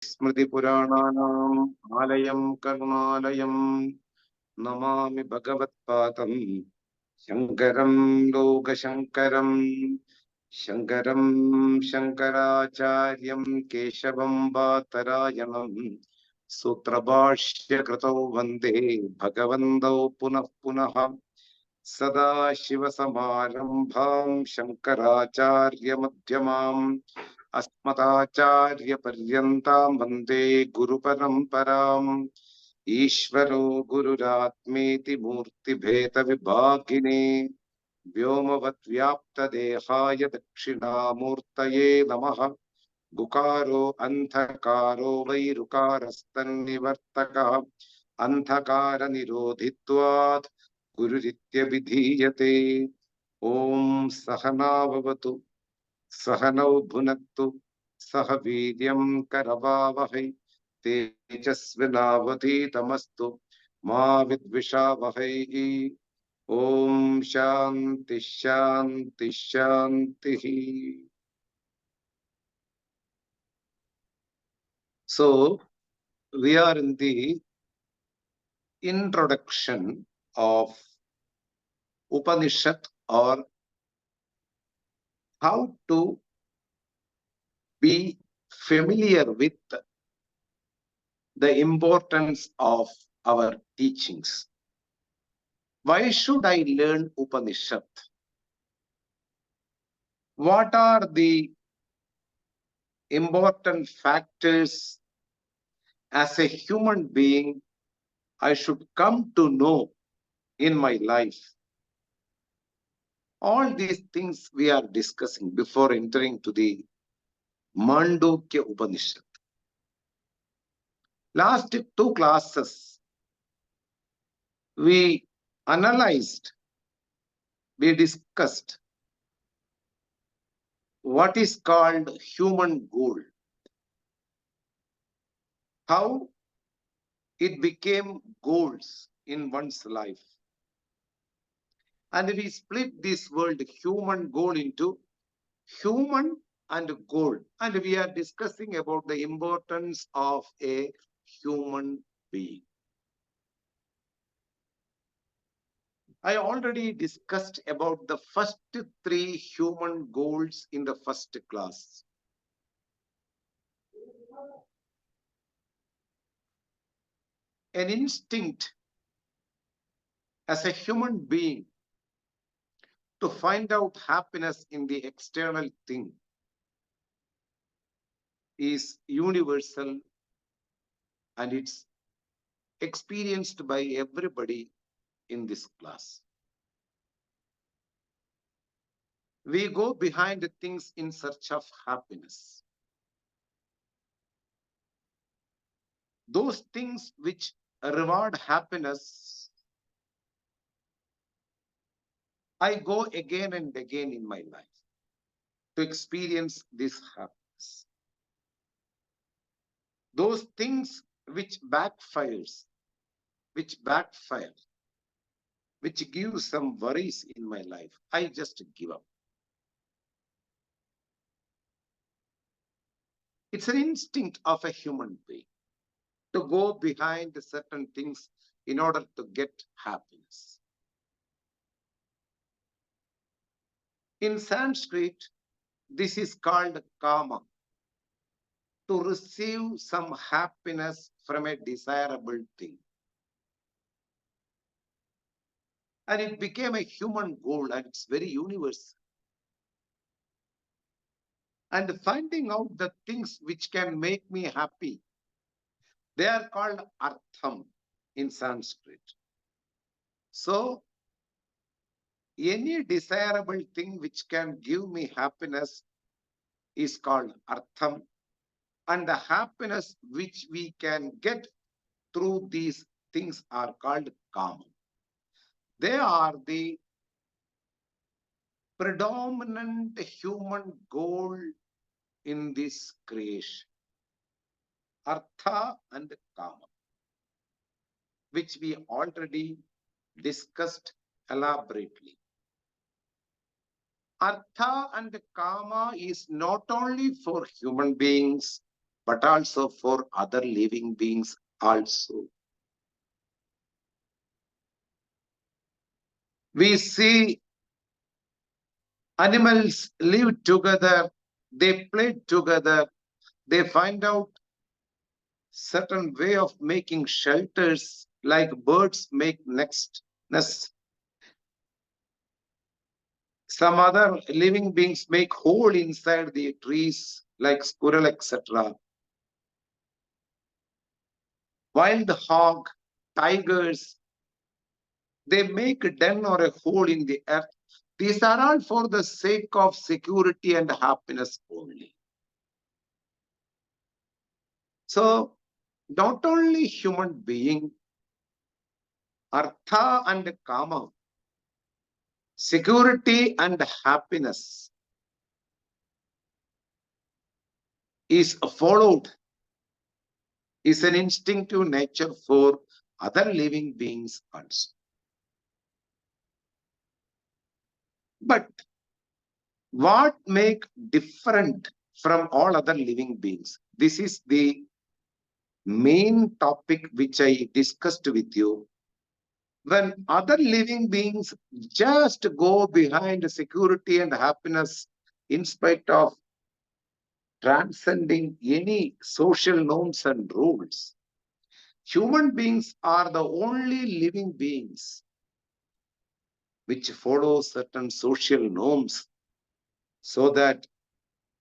स्मृतिपुराणानाम् आलयं करुणालयं नमामि भगवत्पादं शङ्करं लोकशङ्करं शङ्करं शङ्कराचार्यं केशवं बादरायणं सूत्रभाष्यकृतौ वन्दे भगवन्तौ पुनः पुनः सदाशिवसमारम्भां शङ्कराचार्यमध्यमाम् अस्मदाचार्यपर्यन्तां वन्दे गुरुपरम्पराम् ईश्वरो गुरुरात्मेति मूर्तिभेदविभागिने व्योमवद्व्याप्तदेहाय दक्षिणामूर्तये नमः गुकारो अन्धकारो वैरुकारस्तन्निवर्तकः अन्धकारनिरोधित्वात् गुरुरित्यभिधीयते। ॐ सहना भवतु सहनौ भुनक्तु सह वीर्यं करवावहै तेजस्विनावधीतमस्तु मा विद्विषावहै। ॐ शान्ति शान्ति शान्तिः। So we are in the introduction of Upanishad, or how to be familiar with the importance of our teachings. Why should I learn Upanishad? What are the important factors as a human being I should come to know in my life? All these things we are discussing before entering to the Māṇḍūkya Upaniṣad. Last 2 classes, we analyzed, we discussed what is called human goal, how it became goals in one's life. And we split this word human goal into human and goal. And we are discussing about the importance of a human being. I already discussed about the first 3 human goals in the first class. An instinct as a human being to find out happiness in the external thing is universal, and it's experienced by everybody in this class. We go behind things in search of happiness. Those things which reward happiness, I go again and again in my life to experience this happiness. Those things which backfire, which give some worries in my life, I just give up. It's an instinct of a human being to go behind certain things in order to get happiness. In Sanskrit, this is called karma, to receive some happiness from a desirable thing. And it became a human goal, and it's very universal. And finding out the things which can make me happy, they are called artham in Sanskrit. So, any desirable thing which can give me happiness is called artham, and the happiness which we can get through these things are called kama. They are the predominant human goal in this creation. Artha and kama, which we already discussed elaborately. Artha and kama is not only for human beings, but also for other living beings also. We see animals live together, they play together, they find out certain way of making shelters like birds make nests. Some other living beings make hole inside the trees like squirrel, etc. Wild hog, tigers, they make a den or a hole in the earth. These are all for the sake of security and happiness only. So, not only human being, artha and kama, security and happiness is followed, is an instinctive nature for other living beings also. But what make different from all other living beings? This is the main topic which I discussed with you. When other living beings just go behind security and happiness in spite of transcending any social norms and rules, human beings are the only living beings which follow certain social norms so that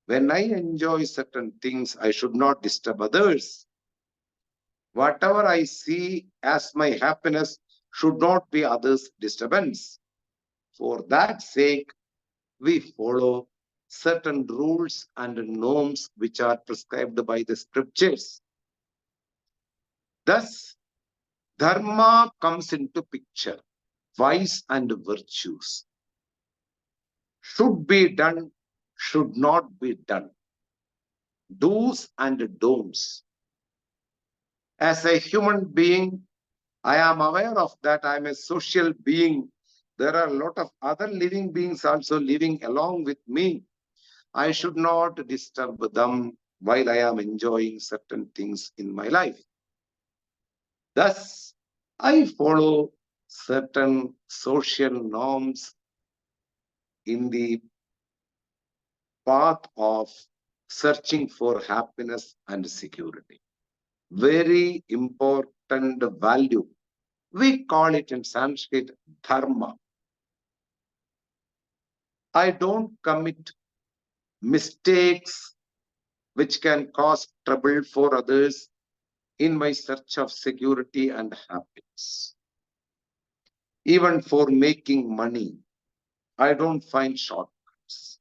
when I enjoy certain things, I should not disturb others. Whatever I see as my happiness should not be others' disturbance. For that sake, we follow certain rules and norms which are prescribed by the scriptures. Thus, dharma comes into picture. Vice and virtues should be done, should not be done. Do's and don'ts. As a human being, I am aware of that. I am a social being. There are a lot of other living beings also living along with me. I should not disturb them while I am enjoying certain things in my life. Thus, I follow certain social norms in the path of searching for happiness and security. Very important value. We call it in Sanskrit dharma. I don't commit mistakes which can cause trouble for others in my search of security and happiness. Even for making money, I don't find shortcuts.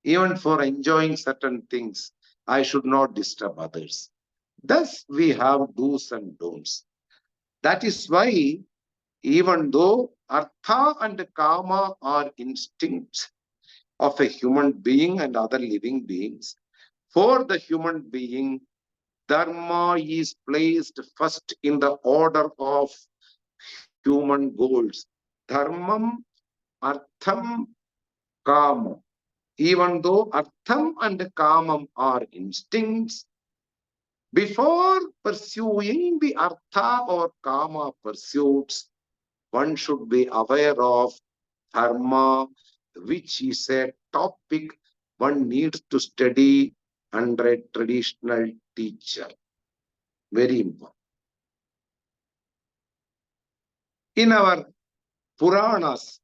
Even for enjoying certain things, I should not disturb others. Thus, we have do's and don'ts. That is why, even though artha and kama are instincts of a human being and other living beings, for the human being, dharma is placed first in the order of human goals. Dharmam, artham, kama. Even though artham and kamam are instincts, before pursuing the artha or kama pursuits, one should be aware of dharma, which is a topic one needs to study under a traditional teacher. Very important. In our Puranas,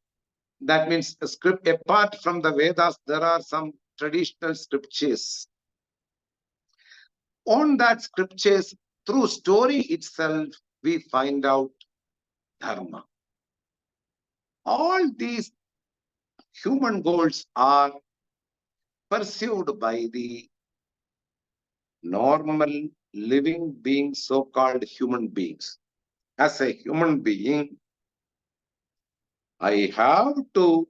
that means a script, apart from the Vedas, there are some traditional scriptures. On that scriptures, through story itself, we find out dharma. All these human goals are pursued by the normal living beings, so-called human beings. As a human being, I have to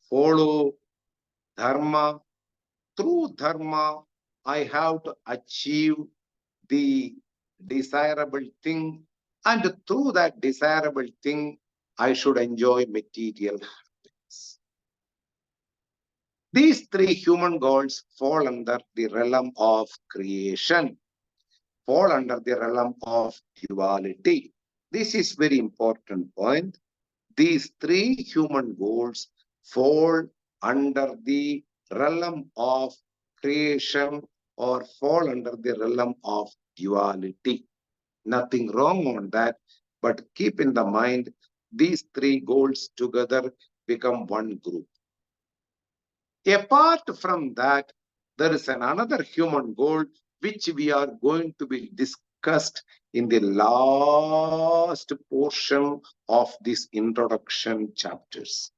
follow dharma. Through dharma, I have to achieve the desirable thing. And through that desirable thing, I should enjoy material happiness. These three human goals fall under the realm of creation, fall under the realm of duality. This is very important point. These three human goals fall under the realm of creation or fall under the realm of duality. Nothing wrong on that, but keep in the mind, these three goals together become one group. Apart from that, there is another human goal which we are going to be discussed in the last portion of this introduction chapters.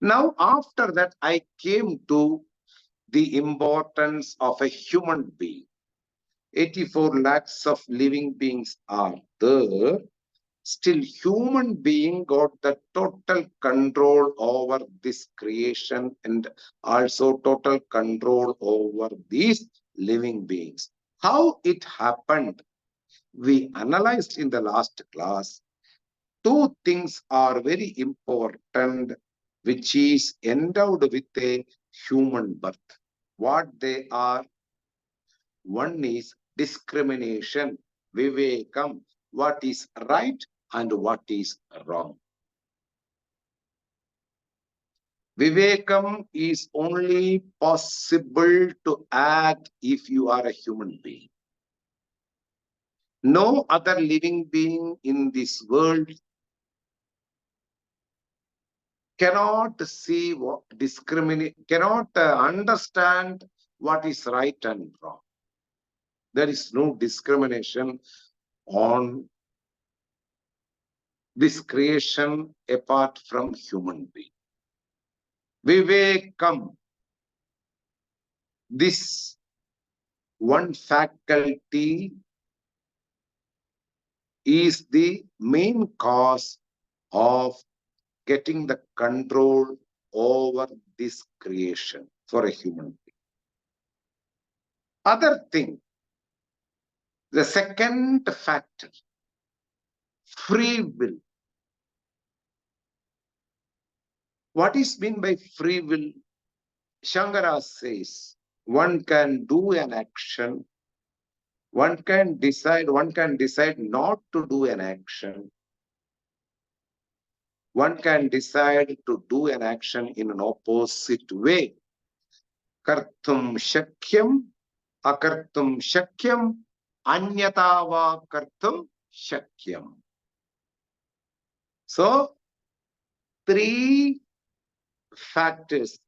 Now, after that, I came to the importance of a human being. 84 lakhs of living beings are there. Still, human being got the total control over this creation and also total control over these living beings. How it happened, we analyzed in the last class. Two things are very important, which is endowed with a human birth. What they are? One is discrimination, vivekam, what is right and what is wrong. Vivekam is only possible to act if you are a human being. No other living being in this world cannot see what cannot understand what is right and wrong. There is no discrimination on this creation apart from human being. Vivekam, this one faculty is the main cause of getting the control over this creation for a human being. Other thing, the second factor, free will. What is meant by free will? Shankara says, one can do an action, one can decide not to do an action. One can decide to do an action in an opposite way. Kartum shakyam, akartum shakyam, anyatava kartum shakyam. So, three factors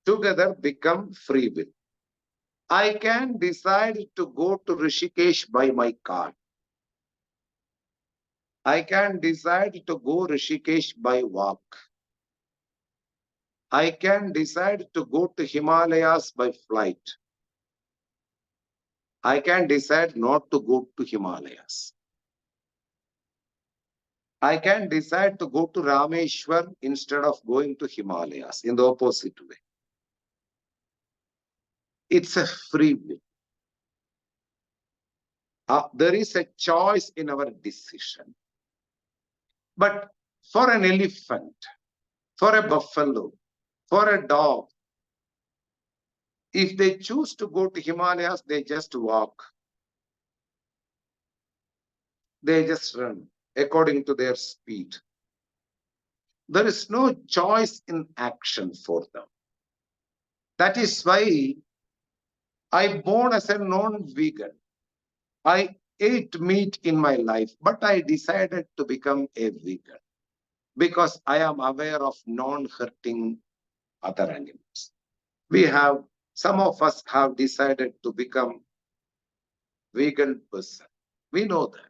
together become free will. I can decide to go to Rishikesh by my car. I can decide to go Rishikesh by walk. I can decide to go to Himalayas by flight. I can decide not to go to Himalayas. I can decide to go to Rameshwar instead of going to Himalayas in the opposite way. It's a free will. There is a choice in our decision. But for an elephant, for a buffalo, for a dog, if they choose to go to Himalayas, they just walk. They just run according to their speed. There is no choice in action for them. That is why I born as a non-vegan. I ate meat in my life, but I decided to become a vegan because I am aware of non-hurting other animals. Some of us have decided to become vegan person. We know that.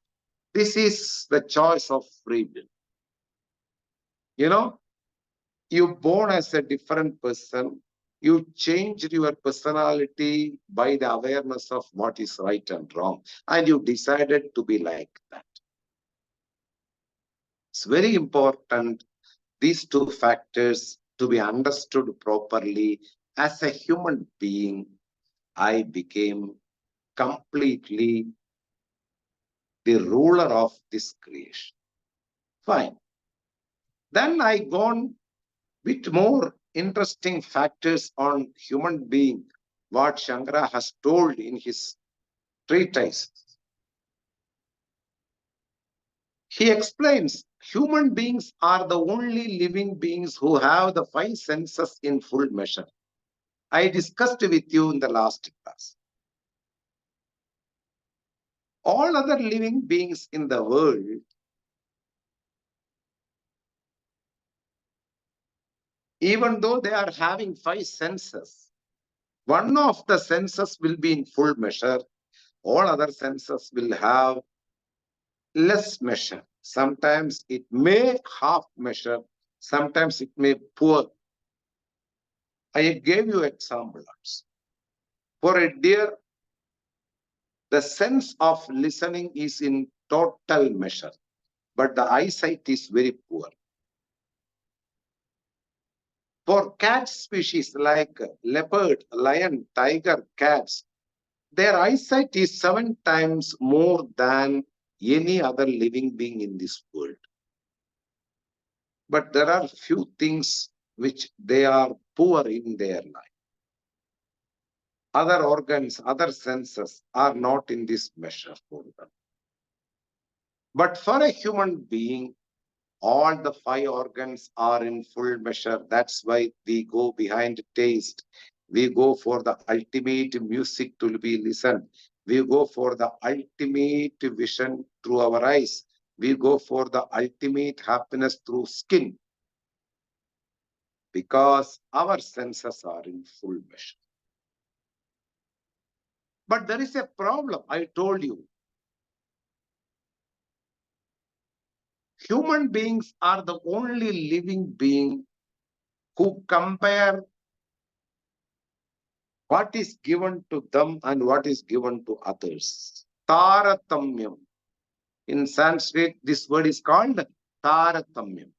This is the choice of free will. You know, you born as a different person, you changed your personality by the awareness of what is right and wrong, and you decided to be like that. It's very important, these two factors to be understood properly. As a human being, I became completely the ruler of this creation. Fine. Then I gone bit more interesting factors on human being, what Shankara has told in his treatise. He explains human beings are the only living beings who have the five senses in full measure. I discussed with you in the last class. All other living beings in the world even though they are having five senses, one of the senses will be in full measure, all other senses will have less measure. Sometimes it may half measure, sometimes it may poor. I gave you example also. For a deer, the sense of listening is in total measure, but the eyesight is very poor. For cat species like leopard, lion, tiger, cats, their eyesight is 7 times more than any other living being in this world. But there are few things which they are poor in their life. Other organs, other senses are not in this measure for them. But for a human being, all the five organs are in full measure. That's why we go behind taste. We go for the ultimate music to be listened. We go for the ultimate vision through our eyes. We go for the ultimate happiness through skin. Because our senses are in full measure. But there is a problem, I told you. Human beings are the only living being who compare what is given to them and what is given to others. Taratamyam. In Sanskrit, this word is called Taratamyam.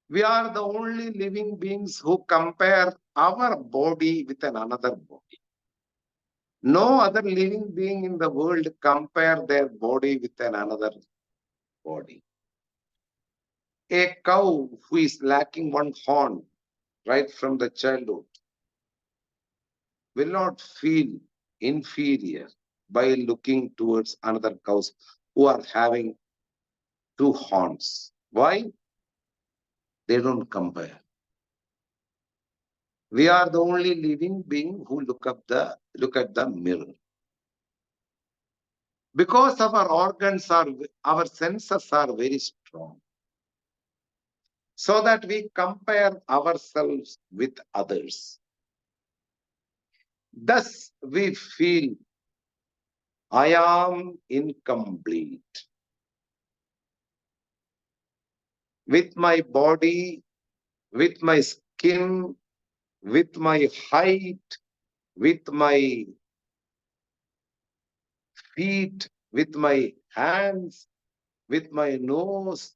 We are the only living beings who compare our body with another body. No other living being in the world compare their body with another body. A cow who is lacking one horn right from the childhood will not feel inferior by looking towards another cows who are having two horns. Why? They don't compare. We are the only living being who look at the mirror. Because our senses are very strong. So that we compare ourselves with others. Thus we feel, I am incomplete. With my body, with my skin, with my height, with my feet, with my hands, with my nose,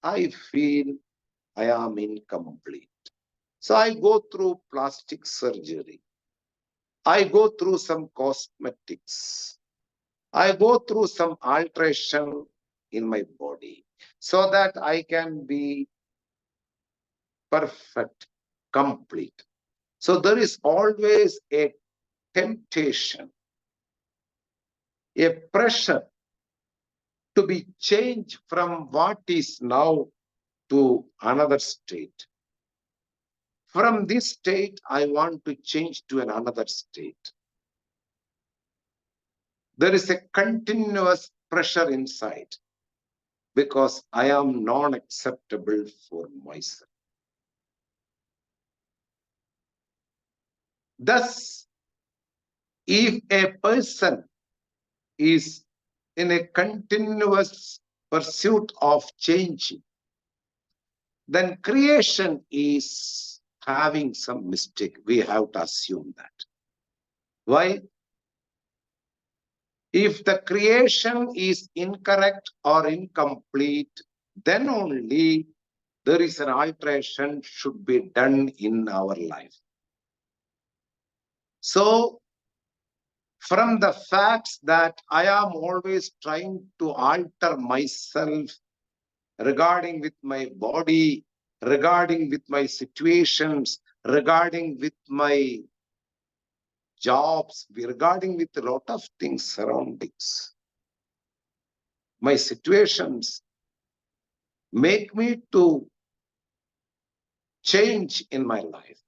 I feel I am incomplete. So I go through plastic surgery. I go through some cosmetics. I go through some alteration in my body so that I can be perfect, complete. So there is always a temptation, a pressure to be changed from what is now to another state. From this state, I want to change to another state. There is a continuous pressure inside because I am non-acceptable for myself. Thus, if a person is in a continuous pursuit of changing, then creation is having some mistake. We have to assume that. Why? If the creation is incorrect or incomplete, then only there is an alteration should be done in our life. So, from the facts that I am always trying to alter myself regarding with my body, regarding with my situations, regarding with my jobs, regarding with a lot of things, surroundings. My situations make me to change in my life.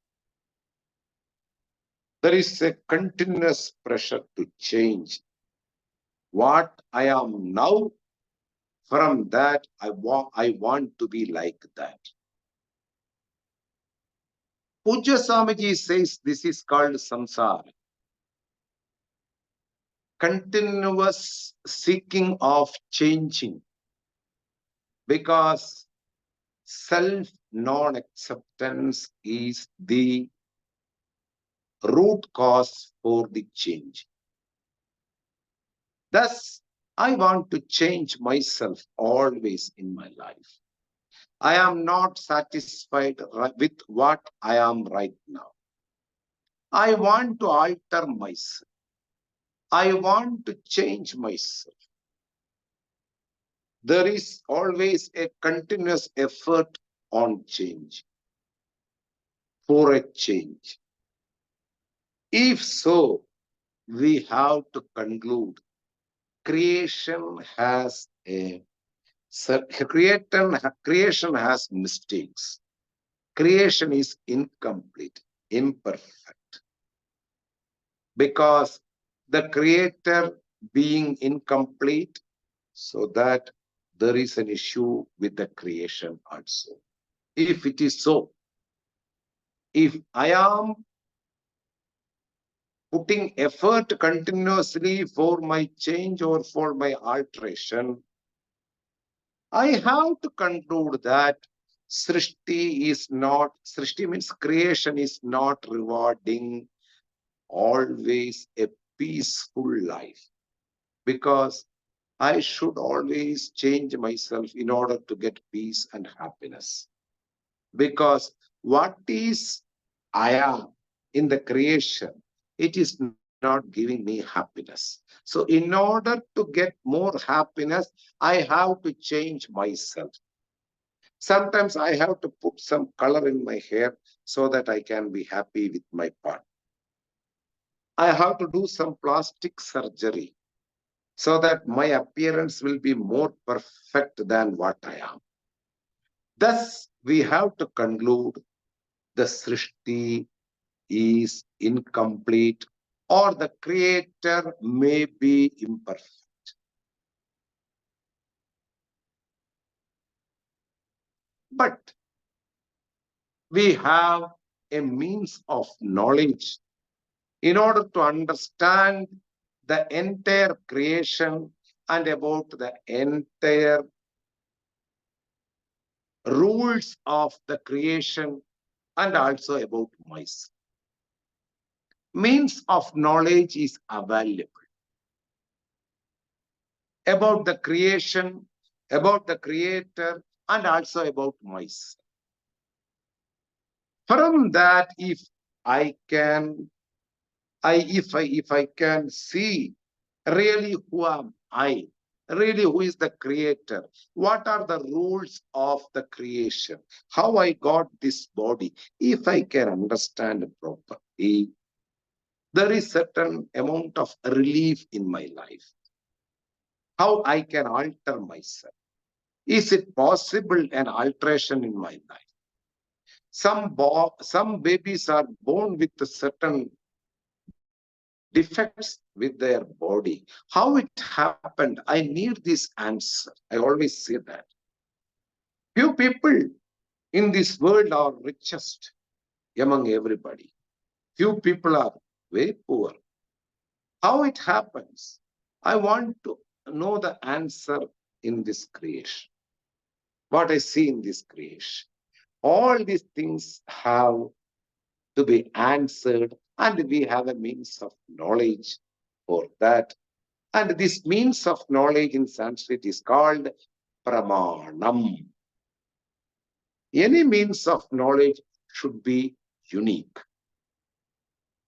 There is a continuous pressure to change. What I am now, from that I want to be like that. Pujya Swamiji says this is called samsara. Continuous seeking of changing, because self non-acceptance is the root cause for the change. Thus, I want to change myself always in my life. I am not satisfied with what I am right now. I want to alter myself. I want to change myself. There is always a continuous effort on change, for a change. If so, we have to conclude creation has creation has mistakes. Creation is incomplete, imperfect, because the creator being incomplete, so that there is an issue with the creation also. If it is so, if I am putting effort continuously for my change or for my alteration, I have to conclude that Srishti means creation is not rewarding always a peaceful life, because I should always change myself in order to get peace and happiness. Because what is I am in the creation, it is not giving me happiness. So in order to get more happiness, I have to change myself. Sometimes I have to put some color in my hair so that I can be happy with my partner. I have to do some plastic surgery so that my appearance will be more perfect than what I am. Thus, we have to conclude the Srishti is incomplete, or the creator may be imperfect. But we have a means of knowledge in order to understand the entire creation and about the entire rules of the creation, and also about myself. Means of knowledge is available about the creation, about the creator, and also about myself. From that, if I can see really who am I, really who is the creator, what are the rules of the creation, how I got this body, if I can understand properly, there is certain amount of relief in my life. How I can alter myself. Is it possible an alteration in my life? Some babies are born with certain defects with their body. How it happened? I need this answer. I always say that. Few people in this world are richest among everybody. Few people are very poor. How it happens? I want to know the answer in this creation. What I see in this creation. All these things have to be answered, and we have a means of knowledge for that. And this means of knowledge in Sanskrit is called pramanam. Any means of knowledge should be unique.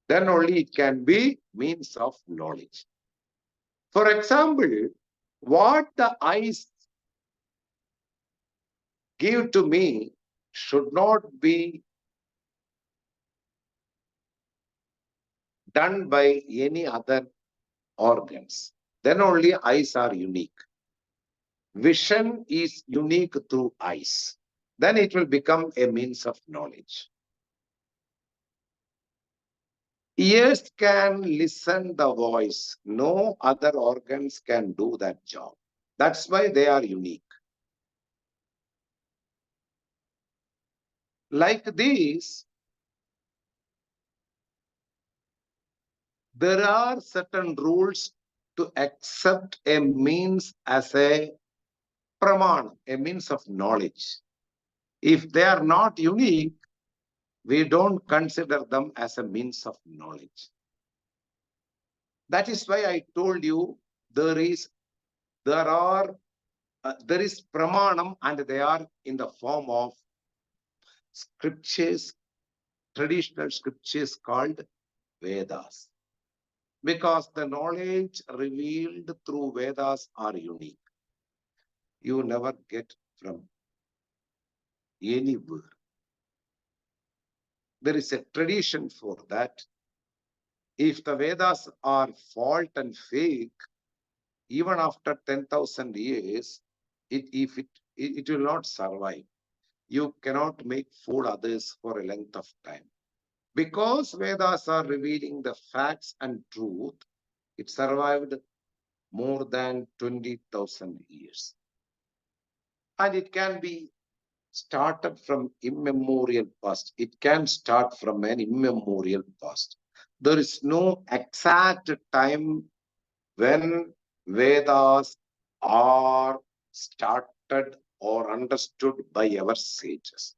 Then only it can be means of knowledge. For example, what the eyes give to me should not be done by any other organs. Then only eyes are unique. Vision is unique through eyes. Then it will become a means of knowledge. Ears can listen the voice. No other organs can do that job. That's why they are unique. Like this, there are certain rules to accept a means as a pramana, a means of knowledge. If they are not unique, we don't consider them as a means of knowledge. That is why I told you there is pramanam, and they are in the form of scriptures, traditional scriptures called Vedas. Because the knowledge revealed through Vedas are unique. You never get from anywhere. There is a tradition for that. If the Vedas are false and fake, even after 10,000 years, it will not survive. You cannot make fool others for a length of time. Because Vedas are revealing the facts and truth, it survived more than 20,000 years. And it can be started from immemorial past. It can start from an immemorial past. There is no exact time when Vedas are started or understood by our sages.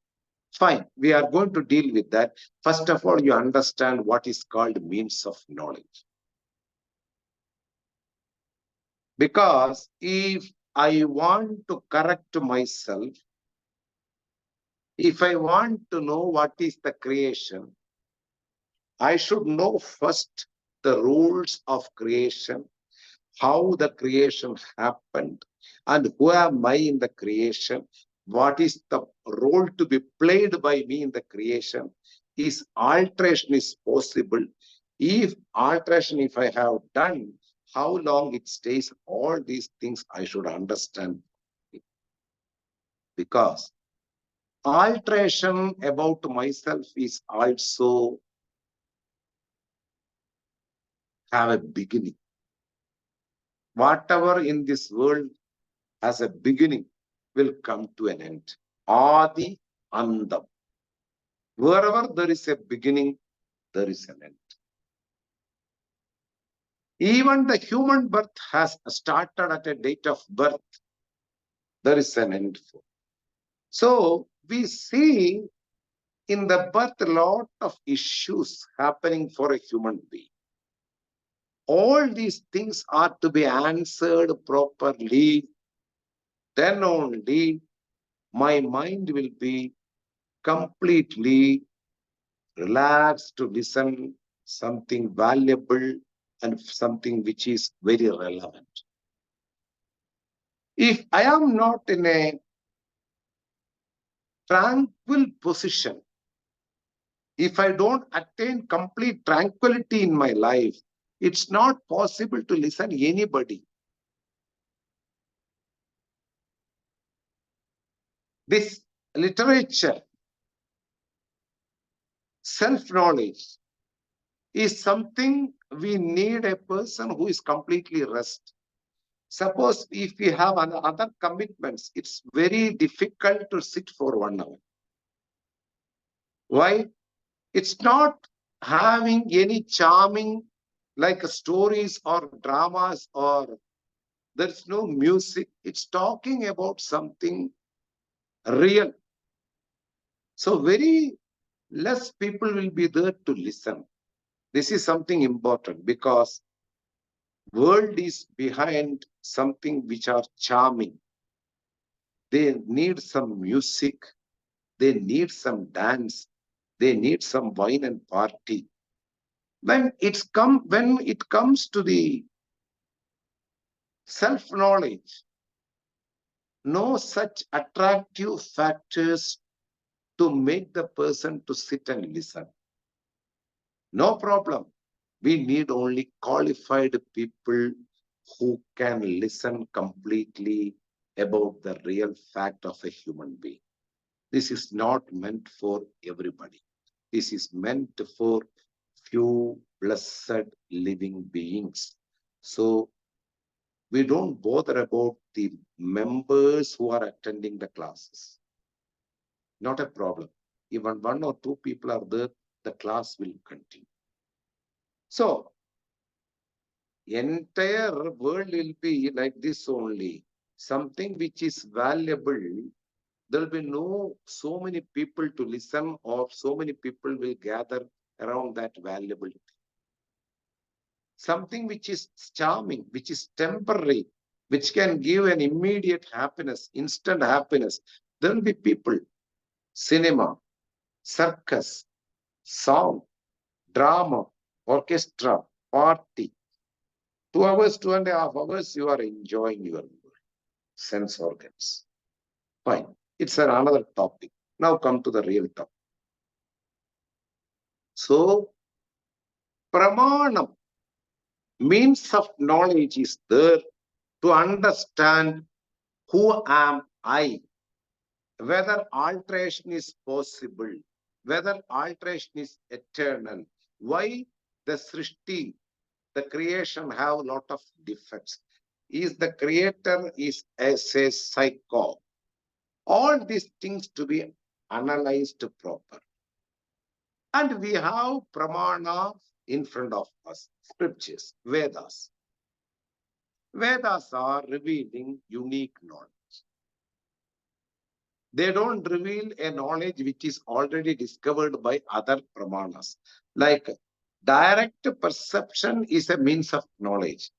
Fine, we are going to deal with that. First of all, you understand what is called means of knowledge. Because if I want to correct myself, if I want to know what is the creation, I should know first the rules of creation, how the creation happened, and who am I in the creation, what is the role to be played by me in the creation, is alteration is possible. If alteration, if I have done, how long it stays, all these things I should understand. Because alteration about myself is also have a beginning. Whatever in this world has a beginning will come to an end. Adi Andam. Wherever there is a beginning, there is an end. Even the human birth has started at a date of birth. There is an end for. So we see in the birth a lot of issues happening for a human being. All these things are to be answered properly. Then only my mind will be completely relaxed to listen something valuable and something which is very relevant. If I am not in a tranquil position, if I don't attain complete tranquility in my life, it's not possible to listen to anybody. This literature, self-knowledge, is something we need a person who is completely rest. Suppose if we have other commitments, it's very difficult to sit for 1 hour. Why? It's not having any charming like stories or dramas, or there's no music. It's talking about something real. So very less people will be there to listen. This is something important because world is behind something which are charming. They need some music. They need some dance. They need some wine and party. When it comes to the self-knowledge, no such attractive factors to make the person to sit and listen. No problem. We need only qualified people who can listen completely about the real fact of a human being. This is not meant for everybody. This is meant for few blessed living beings. So we don't bother about the members who are attending the classes. Not a problem. Even one or two people are there, the class will continue. So entire world will be like this only. Something which is valuable, there will be no so many people to listen, or so many people will gather around that valuable thing. Something which is charming, which is temporary, which can give an immediate happiness, instant happiness. There will be people, cinema, circus, song, drama, orchestra, party. 2 hours, 2.5 hours, you are enjoying your sense organs. Fine. It's another topic. Now come to the real topic. So, pramanam, means of knowledge, is there to understand who am I, whether alteration is possible, whether alteration is eternal, why the Srishti, the creation, have a lot of defects. Is the creator is as a psycho? All these things to be analyzed proper. And we have pramana in front of us, scriptures, Vedas. Vedas are revealing unique knowledge. They don't reveal a knowledge which is already discovered by other pramanas. Like direct perception is a means of knowledge.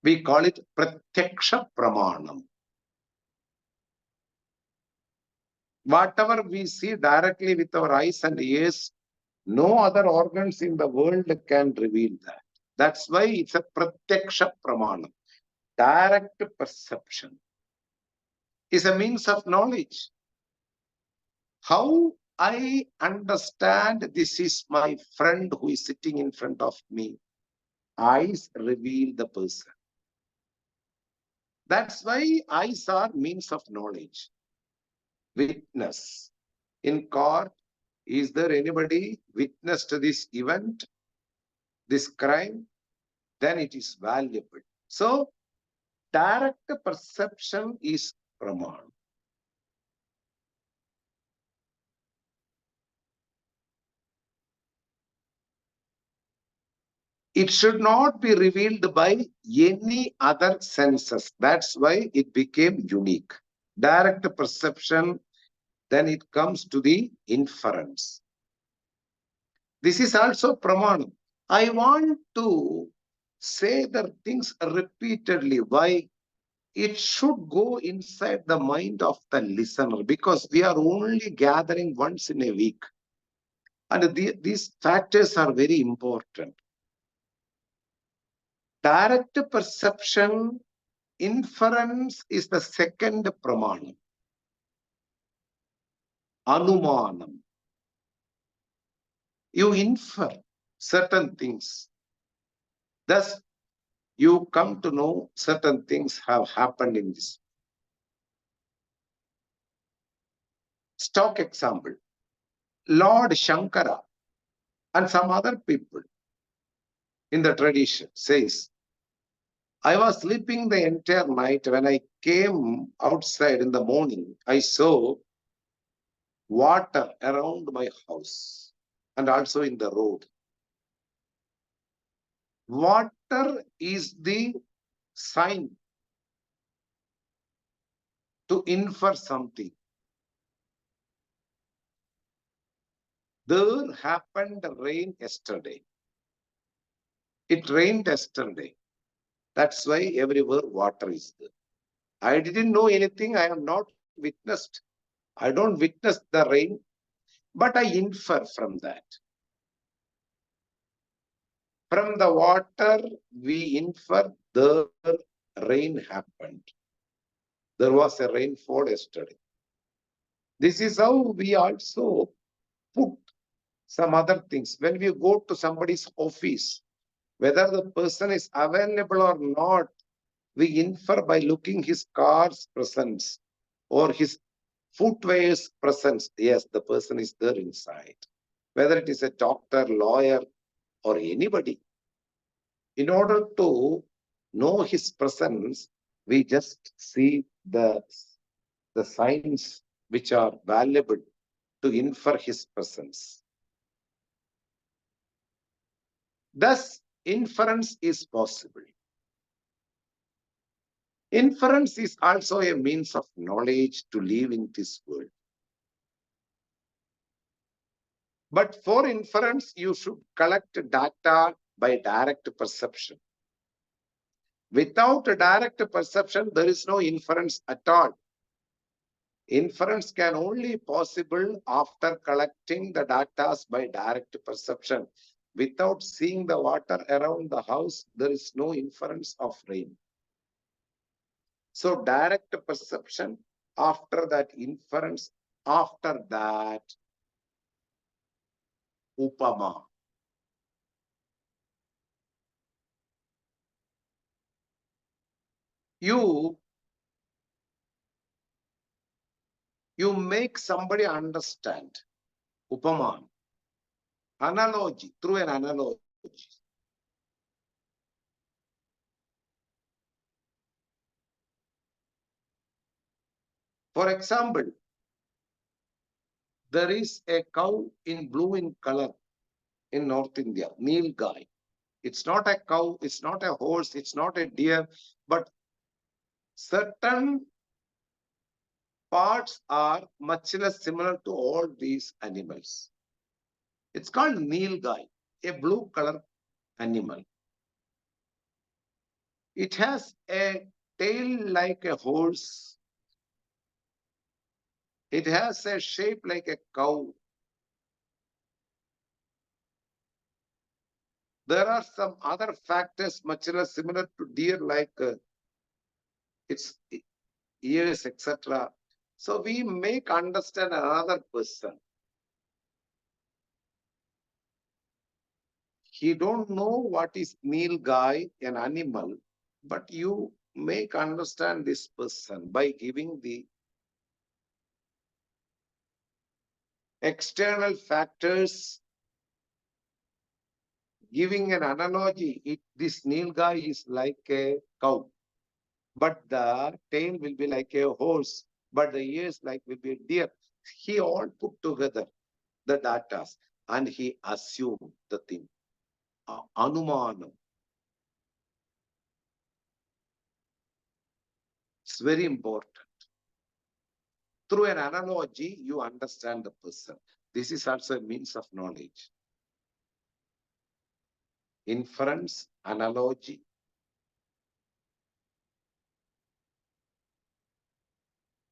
We call it pratyaksha pramanam. Whatever we see directly with our eyes and ears, no other organs in the world can reveal that. That's why it's a pratyaksha pramanam. Direct perception is a means of knowledge. How I understand this is my friend who is sitting in front of me. Eyes reveal the person. That's why eyes are means of knowledge. Witness. In court, is there anybody witness to this event, this crime? Then it is valuable. So, direct perception is praman. It should not be revealed by any other senses. That's why it became unique. Direct perception, then it comes to the inference. This is also pramanam. I want to say the things repeatedly. Why? It should go inside the mind of the listener, because we are only gathering once in a week. And these factors are very important. Direct perception, inference is the second pramanam. Anumanam. You infer certain things. Thus, you come to know certain things have happened in this. Stock example. Lord Shankara and some other people in the tradition says, I was sleeping the entire night. When I came outside in the morning, I saw water around my house and also in the road. Water is the sign to infer something. There happened rain yesterday. It rained yesterday. That's why everywhere water is there. I didn't know anything. I have not witnessed. I don't witness the rain, but I infer from that. From the water, we infer the rain happened. There was a rainfall yesterday. This is how we also put some other things. When we go to somebody's office, whether the person is available or not, we infer by looking his car's presence or his footwear's presence. Yes, the person is there inside. Whether it is a doctor, lawyer, or anybody. In order to know his presence, we just see the signs which are valuable to infer his presence. Thus, inference is possible. Inference is also a means of knowledge to live in this world. But for inference, you should collect data by direct perception. Without a direct perception, there is no inference at all. Inference can only possible after collecting the data by direct perception. Without seeing the water around the house, there is no inference of rain. So direct perception, after that inference, after that upama. You make somebody understand. Upama. Analogy, through an analogy. For example, there is a cow in blue in color in North India, Nilgai. It's not a cow, it's not a horse, it's not a deer, but certain parts are much less similar to all these animals. It's called Nilgai, a blue color animal. It has a tail like a horse. It has a shape like a cow. There are some other factors much less similar to deer, like its ears, etc. So we make understand another person. He don't know what is Nilgai, an animal, but you make understand this person by giving the external factors, giving an analogy. This Nilgai is like a cow, but the tail will be like a horse, but the ears like will be a deer. He all put together the data and he assumed the thing. Anumanam. It's very important. Through an analogy, you understand the person. This is also a means of knowledge. Inference, analogy.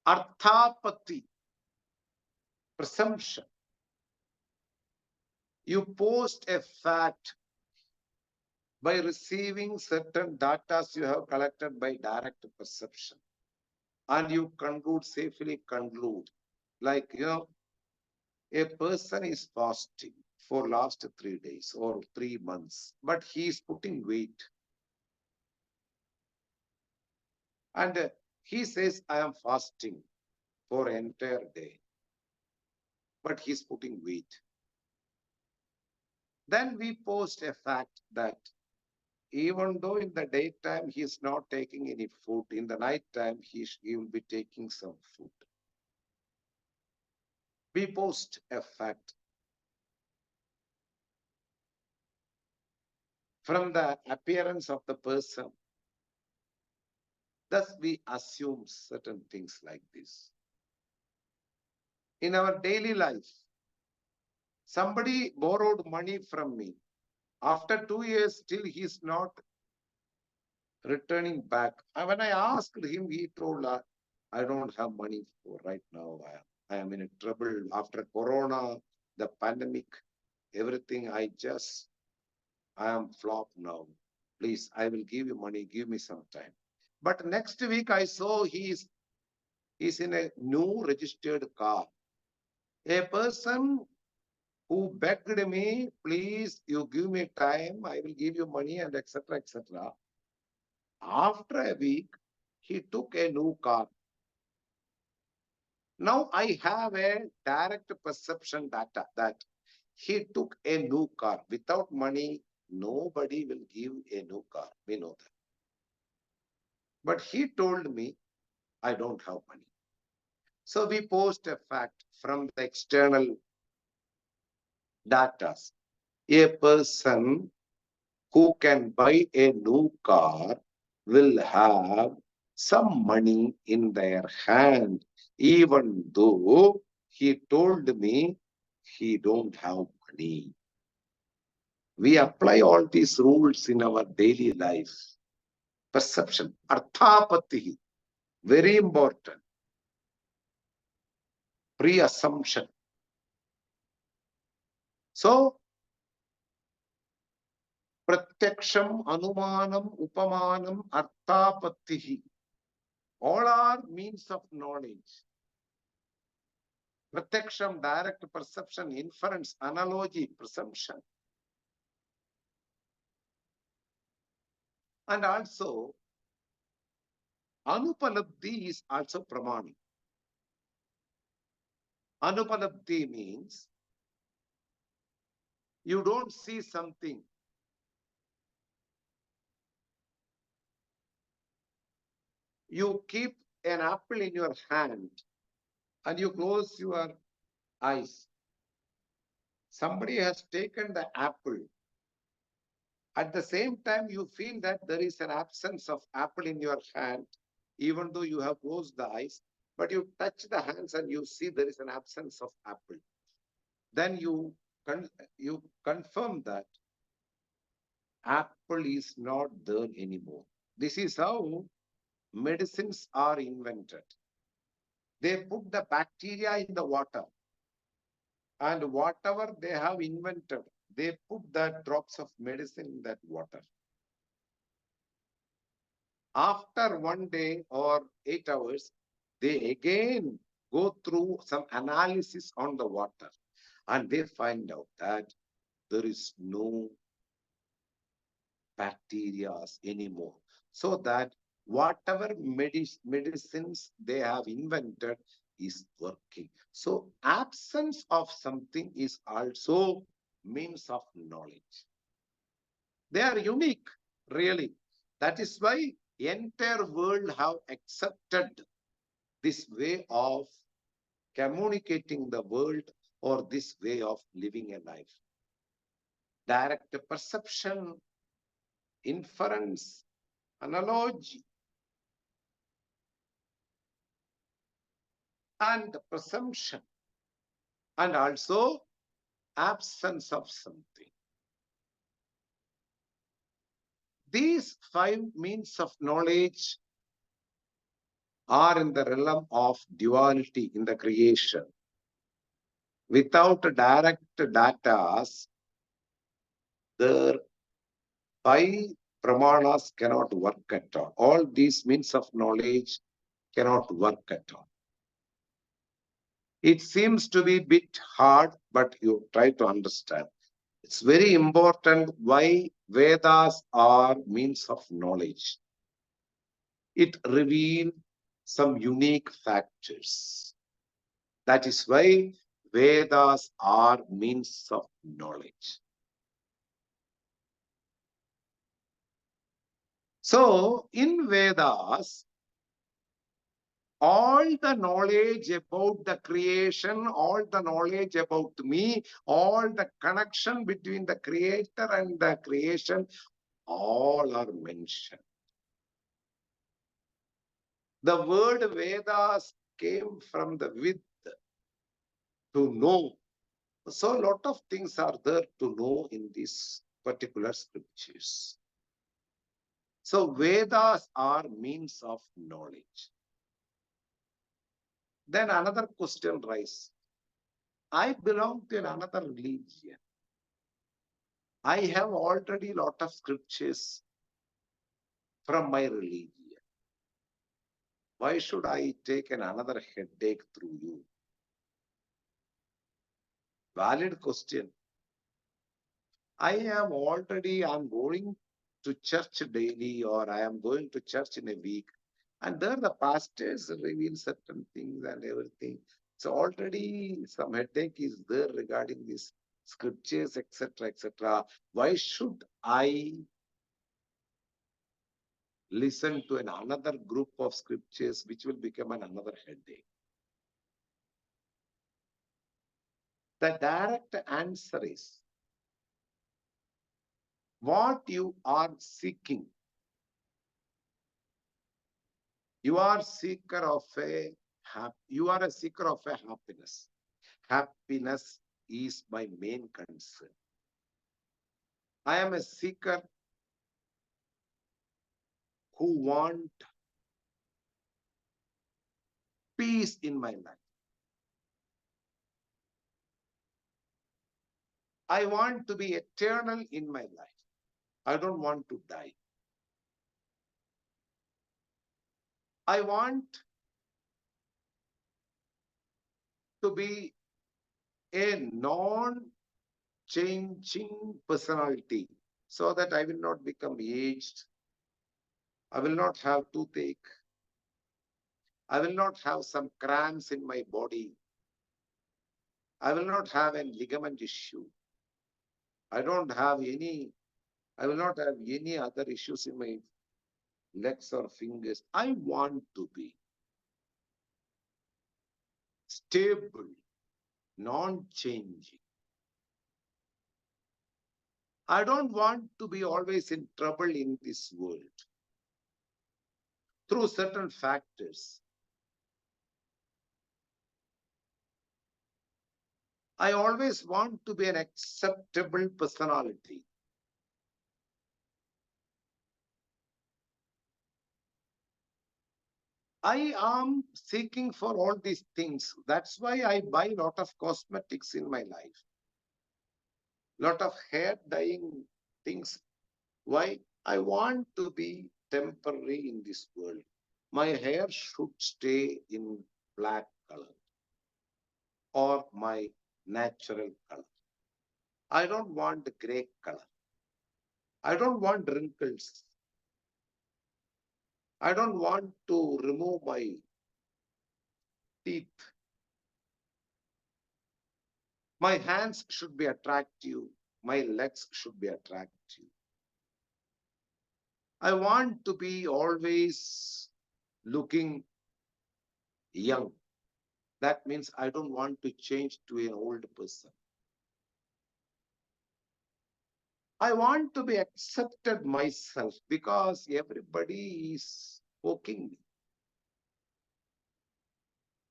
Arthapati, presumption. You post a fact by receiving certain data you have collected by direct perception. And you safely conclude. Like, a person is fasting for last 3 days or 3 months, but he is putting weight. And he says, I am fasting for an entire day, but he's putting weight. Then we post a fact that even though in the daytime he is not taking any food, in the night time he will be taking some food. We post a fact. From the appearance of the person, thus we assume certain things like this. In our daily life, somebody borrowed money from me. After 2 years, still he's not returning back. When I asked him, he told, I don't have money for right now. I am in trouble after Corona, the pandemic, everything. I am flopped now. Please, I will give you money. Give me some time. But next week I saw he's in a new registered car. A person who begged me, please, you give me time, I will give you money and etc. etc. After a week, he took a new car. Now I have a direct perception data that he took a new car. Without money, nobody will give a new car. We know that. But he told me, I don't have money. So we post a fact from the external data. A person who can buy a new car will have some money in their hand, even though he told me he don't have money. We apply all these rules in our daily life. Perception, arthapati, very important. Pre-assumption. So, pratyaksham, anumanam, upamanam, arthapatihi. All are means of knowledge. Pratyaksham, direct perception, inference, analogy, presumption. And also, anupalabdhi is also pramani. Anupalabdhi means you don't see something. You keep an apple in your hand and you close your eyes. Somebody has taken the apple. At the same time, you feel that there is an absence of apple in your hand, even though you have closed the eyes, but you touch the hands and you see there is an absence of apple. Then you confirm that apple is not there anymore. This is how medicines are invented. They put the bacteria in the water, and whatever they have invented, they put the drops of medicine in that water. After 1 day or 8 hours, they again go through some analysis on the water, and they find out that there is no bacteria anymore. So that whatever medicines they have invented is working. So absence of something is also means of knowledge. They are unique, really. That is why the entire world have accepted this way of communicating the world or this way of living a life. Direct perception, inference, analogy, and presumption, and also absence of something. These 5 means of knowledge are in the realm of duality in the creation. Without direct data, the 5 pramanas cannot work at all. All these means of knowledge cannot work at all. It seems to be a bit hard, but you try to understand. It's very important why Vedas are means of knowledge. It reveals some unique factors. That is why Vedas are means of knowledge. So, in Vedas, all the knowledge about the creation, all the knowledge about me, all the connection between the creator and the creation, all are mentioned. The word Vedas came from the with, to know. So a lot of things are there to know in these particular scriptures. So Vedas are means of knowledge. Then another question arises. I belong to another religion. I have already a lot of scriptures from my religion. Why should I take another headache through you? Valid question. I'm going to church daily, or I am going to church in a week. And there the pastors reveal certain things and everything. So already some headache is there regarding these scriptures, etc., etc. Why should I listen to another group of scriptures which will become another headache? The direct answer is what you are seeking. You are seeker of you are a seeker of a happiness. Happiness is my main concern. I am a seeker who want peace in my life. I want to be eternal in my life. I don't want to die. I want to be a non-changing personality so that I will not become aged. I will not have toothache. I will not have some cramps in my body. I will not have a ligament issue. I don't have any, I will not have any other issues in my legs or fingers. I want to be stable, non-changing. I don't want to be always in trouble in this world through certain factors. I always want to be an acceptable personality. I am seeking for all these things. That's why I buy a lot of cosmetics in my life, lot of hair dyeing things. Why? I want to be temporary in this world. My hair should stay in black color or my natural color. I don't want gray color. I don't want wrinkles. I don't want to remove my teeth. My hands should be attractive. My legs should be attractive. I want to be always looking young. That means I don't want to change to an old person. I want to be accepted myself because everybody is poking me.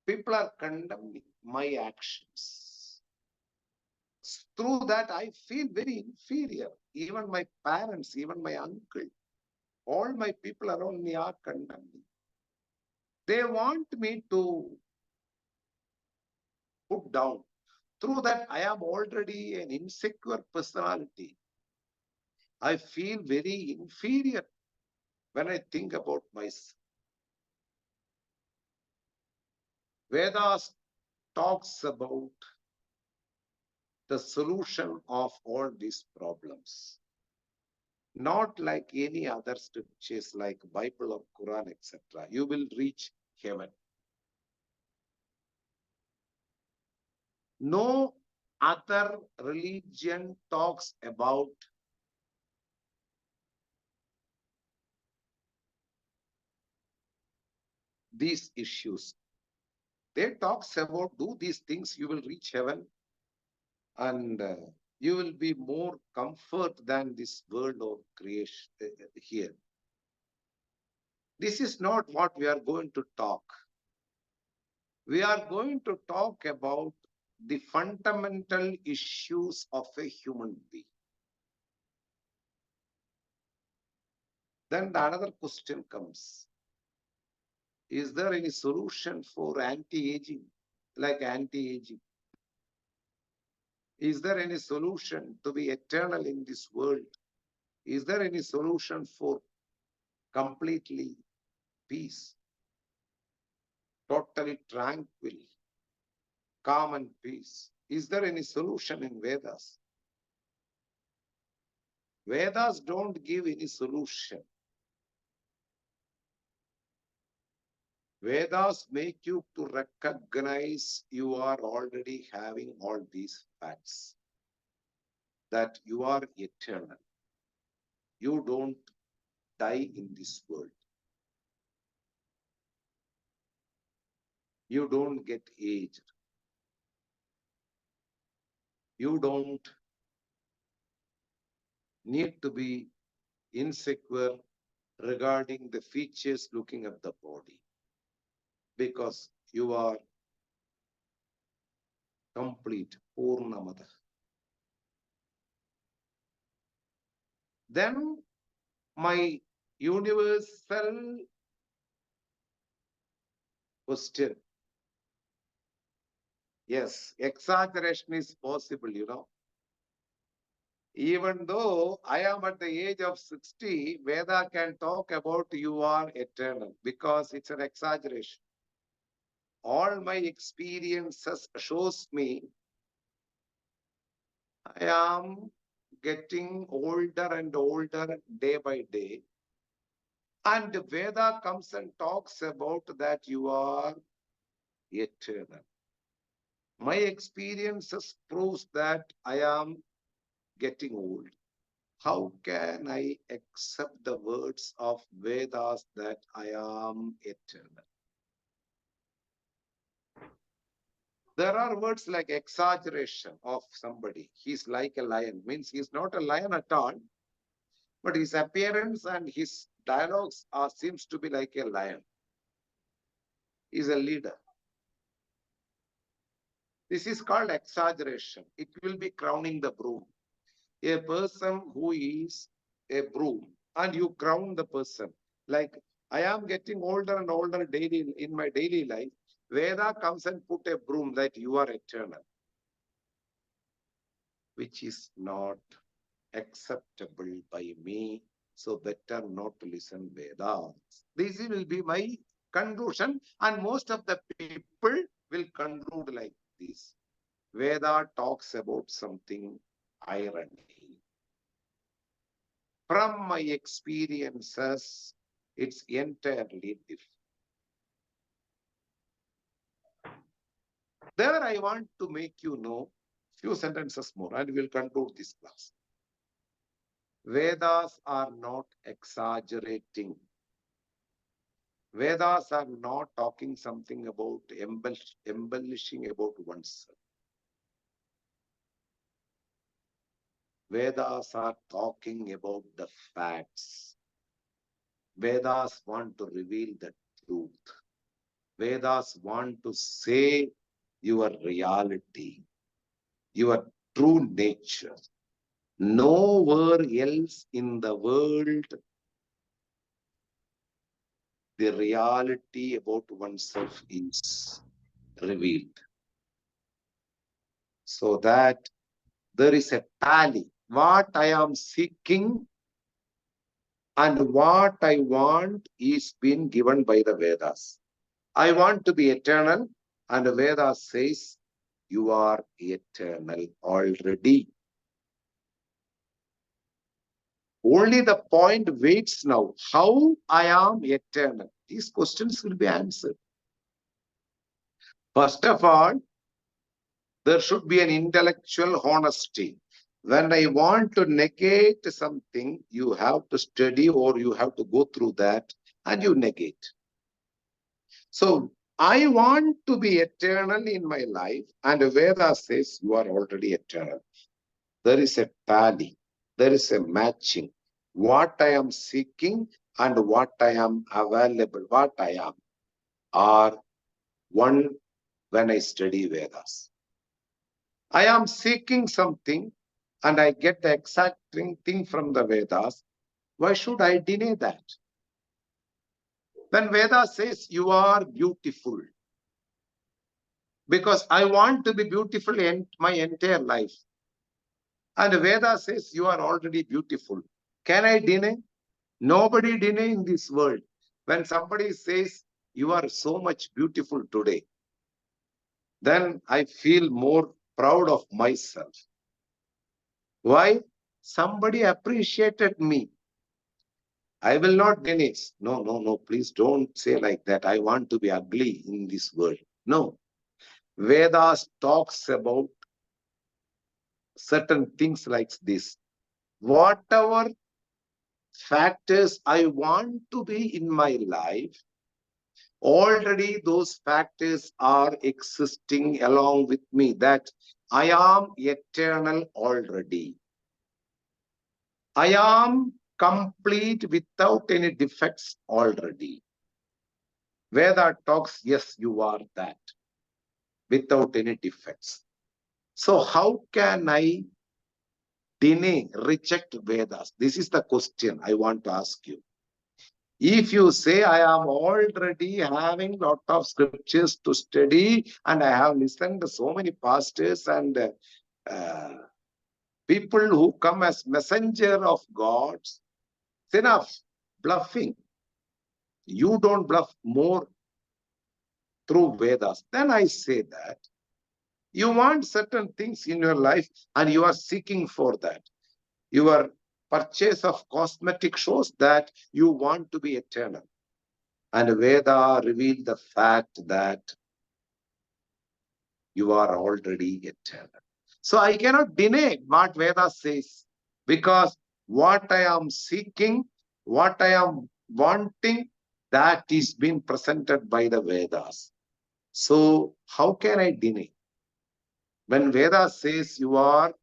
People are condemning my actions. Through that, I feel very inferior. Even my parents, even my uncle, all my people around me are condemning. They want me to put down. Through that, I am already an insecure personality. I feel very inferior when I think about myself. Vedas talks about the solution of all these problems. Not like any other scriptures like Bible or Quran, etc. You will reach heaven. No other religion talks about these issues. They talks about do these things, you will reach heaven, and you will be more comfort than this world of creation here. This is not what we are going to talk. We are going to talk about the fundamental issues of a human being. Then another question comes. Is there any solution for anti-aging, like anti-aging? Is there any solution to be eternal in this world? Is there any solution for completely peace, totally tranquil, calm and peace? Is there any solution in Vedas? Vedas don't give any solution. Vedas make you to recognize you are already having all these facts, that you are eternal. You don't die in this world. You don't get aged. You don't need to be insecure regarding the features looking at the body, because you are complete, Purnamada. Then my universal question. Yes, exaggeration is possible, you know. Even though I am at the age of 60, Veda can talk about you are eternal, because it's an exaggeration. All my experiences shows me I am getting older and older day by day. And Veda comes and talks about that you are eternal. My experiences proves that I am getting old. How can I accept the words of Vedas that I am eternal? There are words like exaggeration of somebody. He's like a lion. Means he's not a lion at all, but his appearance and his dialogues seems to be like a lion. He's a leader. This is called exaggeration. It will be crowning the broom. A person who is a broom and you crown the person. Like I am getting older and older daily in my daily life. Veda comes and put a broom that you are eternal, which is not acceptable by me. So better not to listen Vedas. This will be my conclusion, and most of the people will conclude like this. Veda talks about something irony. From my experiences, it's entirely different. There I want to make you know few sentences more, and we'll conclude this class. Vedas are not exaggerating. Vedas are not talking something about embellishing about oneself. Vedas are talking about the facts. Vedas want to reveal the truth. Vedas want to say your reality, your true nature. Nowhere else in the world the reality about oneself is revealed. So that there is a tally. What I am seeking and what I want is being given by the Vedas. I want to be eternal, and the Vedas says you are eternal already. Only the point waits now. How I am eternal? These questions will be answered. First of all, there should be an intellectual honesty. When I want to negate something, you have to study or you have to go through that and you negate. So I want to be eternal in my life, and Veda says you are already eternal. There is a tally. There is a matching. What I am seeking and what I am available, what I am, are one when I study Vedas. I am seeking something and I get the exact thing from the Vedas. Why should I deny that? When Veda says you are beautiful, because I want to be beautiful in my entire life. And Veda says you are already beautiful. Can I deny? Nobody deny in this world. When somebody says you are so much beautiful today, then I feel more proud of myself. Why? Somebody appreciated me. I will not deny. No, no, no, please don't say like that. I want to be ugly in this world. No. Vedas talks about certain things like this. Whatever factors I want to be in my life, already those factors are existing along with me, that I am eternal already. I am complete without any defects already. Veda talks, yes, you are that, without any defects. So how can I deny, reject Vedas? This is the question I want to ask you. If you say, I am already having lot of scriptures to study, and I have listened to so many pastors and people who come as messenger of God, it's enough bluffing. You don't bluff more through Vedas. Then I say that you want certain things in your life and you are seeking for that. Your purchase of cosmetic shows that you want to be eternal. And Veda revealed the fact that you are already eternal. So I cannot deny what Veda says, because what I am seeking, what I am wanting, that is being presented by the Vedas. So how can I deny? When Veda says you are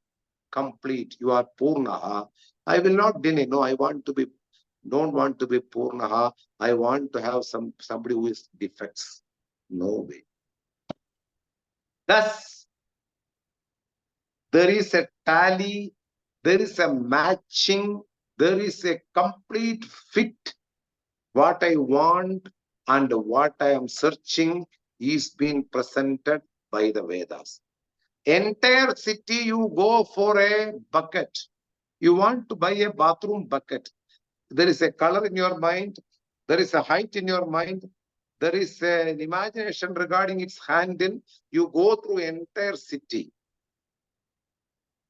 complete, you are Purnaha, I will not deny. No, I don't want to be Purnaha. I want to have somebody who is defects. No way. Thus, there is a tally, there is a matching, there is a complete fit. What I want and what I am searching is being presented by the Vedas. Entire city, you go for a bucket. You want to buy a bathroom bucket. There is a color in your mind. There is a height in your mind. There is an imagination regarding its handle. You go through entire city.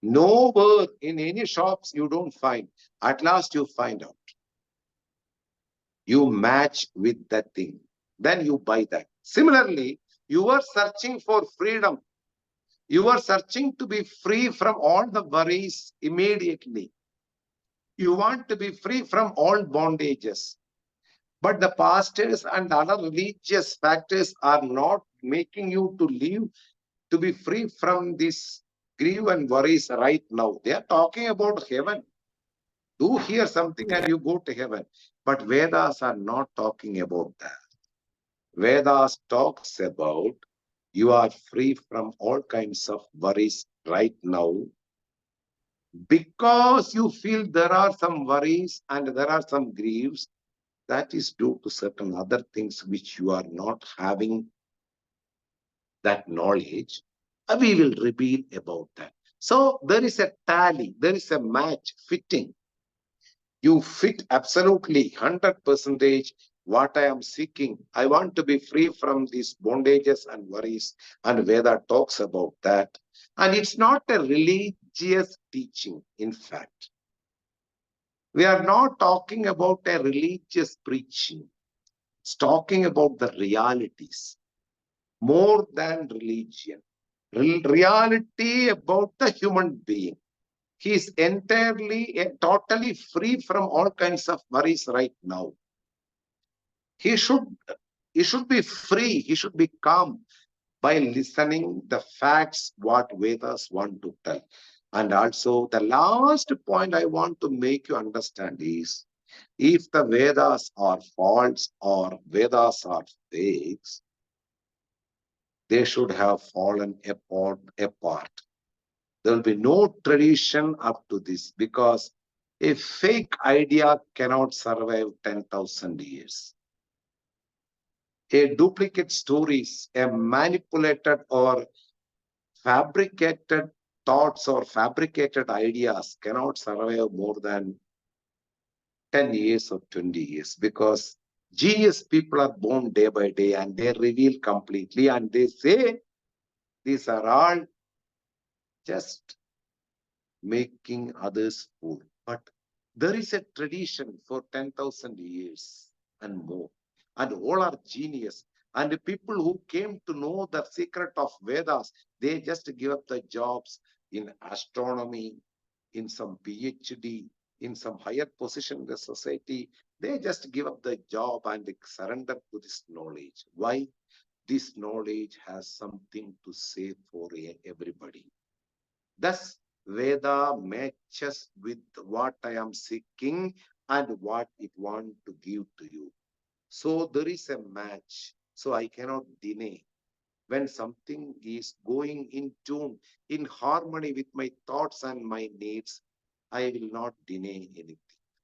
Nowhere in any shops you don't find. At last you find out. You match with that thing. Then you buy that. Similarly, you are searching for freedom. You are searching to be free from all the worries immediately. You want to be free from all bondages. But the pastors and other religious factors are not making you to live, to be free from this grief and worries right now. They are talking about heaven. Do hear something and you go to heaven. But Vedas are not talking about that. Vedas talks about you are free from all kinds of worries right now, because you feel there are some worries and there are some griefs. That is due to certain other things which you are not having that knowledge. We will reveal about that. So there is a tally, there is a match, fitting. You fit absolutely 100% what I am seeking. I want to be free from these bondages and worries, and Veda talks about that. And it's not a religious teaching, in fact. We are not talking about a religious preaching. It's talking about the realities, more than religion. Reality about the human being. He is entirely, totally free from all kinds of worries right now. He should be free. He should be calm by listening the facts what Vedas want to tell. And also the last point I want to make you understand is, if the Vedas are false or Vedas are fakes, they should have fallen apart. There will be no tradition up to this, because a fake idea cannot survive 10,000 years. A duplicate stories, a manipulated or fabricated thoughts or fabricated ideas cannot survive more than 10 years or 20 years, because genius people are born day by day and they reveal completely and they say these are all just making others fool. But there is a tradition for 10,000 years and more, and all are genius. And the people who came to know the secret of Vedas, they just give up the jobs in astronomy, in some PhD, in some higher position in the society. They just give up the job and they surrender to this knowledge. Why? This knowledge has something to say for everybody. Thus, Veda matches with what I am seeking and what it wants to give to you. So there is a match. So I cannot deny. When something is going in tune, in harmony with my thoughts and my needs, I will not deny anything.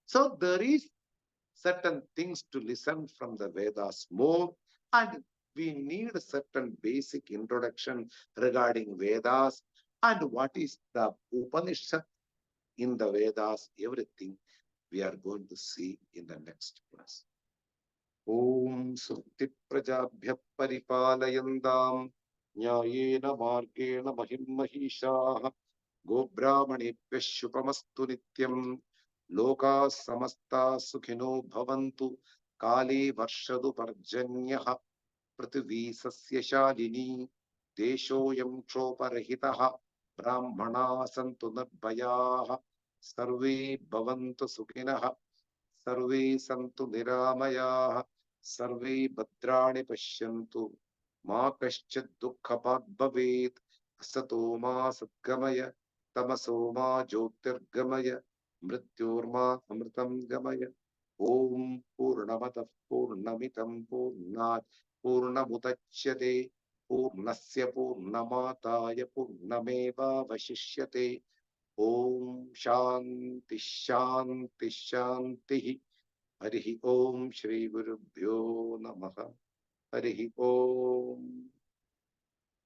So there is certain things to listen from the Vedas more, and we need a certain basic introduction regarding Vedas and what is the Upanishad in the Vedas, everything we are going to see in the next class. Om Sukti Prajabhya Paripalayantam Nyayena Margena Mahim Mahishaha Gobrahmanebhya Shubhamastu Nityam Loka Samasta Sukhino Bhavantu Kali Varshadu Parjanyah Prithvi Sasya Shalini Deshoyam Kshoparahitaha Brahmana Santu Nirbhayaha Sarve Bhavantu Sukhinah Sarve Santu Niramayaha Sarve Bhadrani Pashyantu Ma Kaschid Dukkhapat Bhavet Asato Ma Satgamaya Tamaso Ma Jyotirgamaya Mrityorma Amritam Gamaya Om Purnamata Purnamitam Purnat Purnamudachyate Purnasya Purnamataya Purnameva Vashishyate Om Shanti Shanti Shanti Harihi Om Shri Gurubhyo Namaha Harihi Om